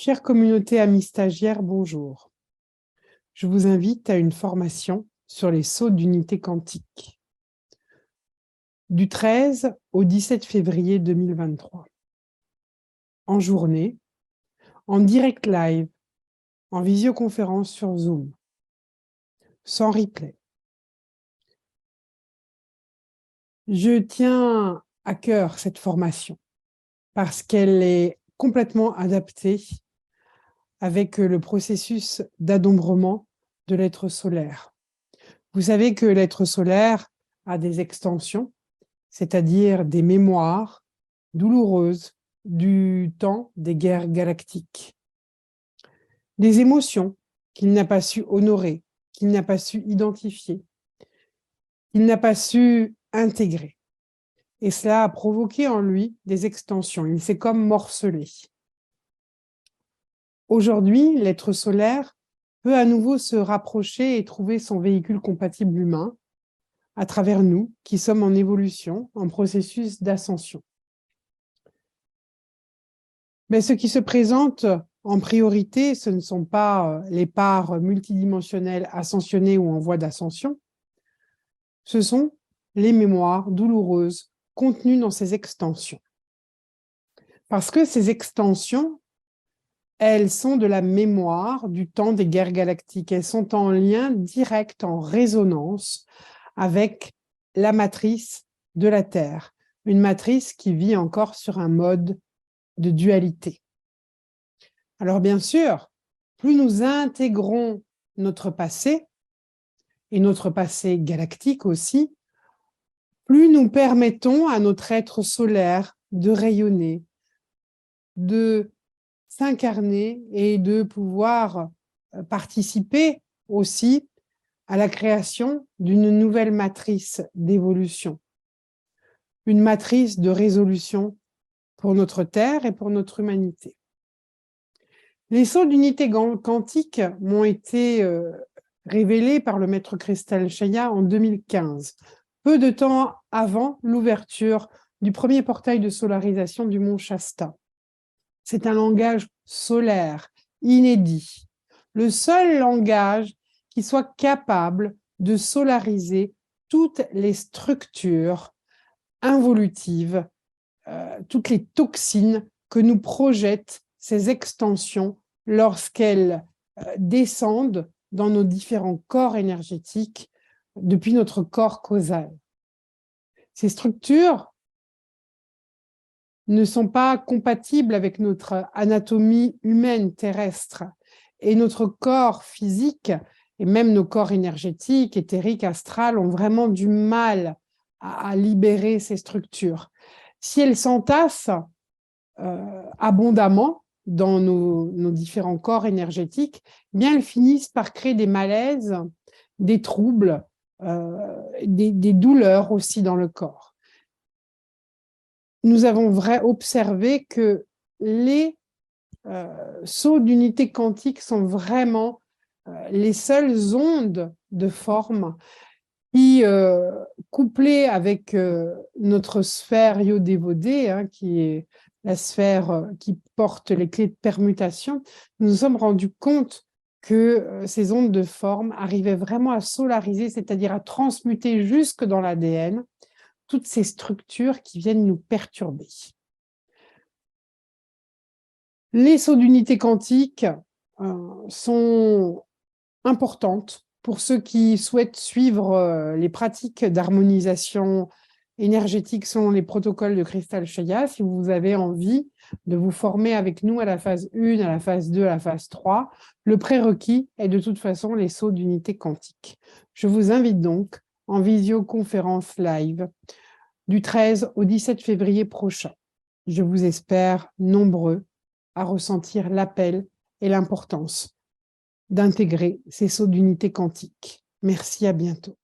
Chère communauté amis stagiaires, bonjour. Je vous invite à une formation sur les sauts d'unité quantique du 13 au 17 février 2023. En journée, en direct live, en visioconférence sur Zoom, sans replay. Je tiens à cœur cette formation parce qu'elle est complètement adaptée avec le processus d'adombrement de l'être solaire. Vous savez que l'être solaire a des extensions, c'est-à-dire des mémoires douloureuses du temps des guerres galactiques. Des émotions qu'il n'a pas su honorer, qu'il n'a pas su identifier, qu'il n'a pas su intégrer. Et cela a provoqué en lui des extensions. Il s'est comme morcelé. Aujourd'hui, l'être solaire peut à nouveau se rapprocher et trouver son véhicule compatible humain à travers nous, qui sommes en évolution, en processus d'ascension. Mais ce qui se présente en priorité, ce ne sont pas les parts multidimensionnelles ascensionnées ou en voie d'ascension, ce sont les mémoires douloureuses contenues dans ces extensions. Parce que ces extensions, elles sont de la mémoire du temps des guerres galactiques. Elles sont en lien direct, en résonance avec la matrice de la Terre, une matrice qui vit encore sur un mode de dualité. Alors bien sûr, plus nous intégrons notre passé, et notre passé galactique aussi, plus nous permettons à notre être solaire de rayonner, de s'incarner et de pouvoir participer aussi à la création d'une nouvelle matrice d'évolution, une matrice de résolution pour notre Terre et pour notre humanité. Les sauts d'unité quantique m'ont été révélés par le maître Cristal Shaya en 2015, peu de temps avant l'ouverture du premier portail de solarisation du mont Shasta. C'est un langage solaire, inédit, le seul langage qui soit capable de solariser toutes les structures involutives, toutes les toxines que nous projettent ces extensions lorsqu'elles descendent dans nos différents corps énergétiques depuis notre corps causal. Ces structures ne sont pas compatibles avec notre anatomie humaine terrestre et notre corps physique et même nos corps énergétiques, éthériques, astrales ont vraiment du mal à libérer ces structures. Si elles s'entassent abondamment dans nos différents corps énergétiques, eh bien elles finissent par créer des malaises, des troubles, des douleurs aussi dans le corps. Nous avons observé que les sauts d'unité quantique sont vraiment les seules ondes de forme qui, couplées avec notre sphère Yodévodé, qui est la sphère qui porte les clés de permutation, nous nous sommes rendus compte que ces ondes de forme arrivaient vraiment à solariser, c'est-à-dire à transmuter jusque dans l'ADN toutes ces structures qui viennent nous perturber. Les sauts d'unité quantique sont importantes pour ceux qui souhaitent suivre les pratiques d'harmonisation énergétique selon les protocoles de Cristal Shaya. Si vous avez envie de vous former avec nous à la phase 1, à la phase 2, à la phase 3, le prérequis est de toute façon les sauts d'unité quantique. Je vous invite donc en visioconférence live du 13 au 17 février prochain. Je vous espère nombreux à ressentir l'appel et l'importance d'intégrer ces sauts d'unité quantique. Merci, à bientôt.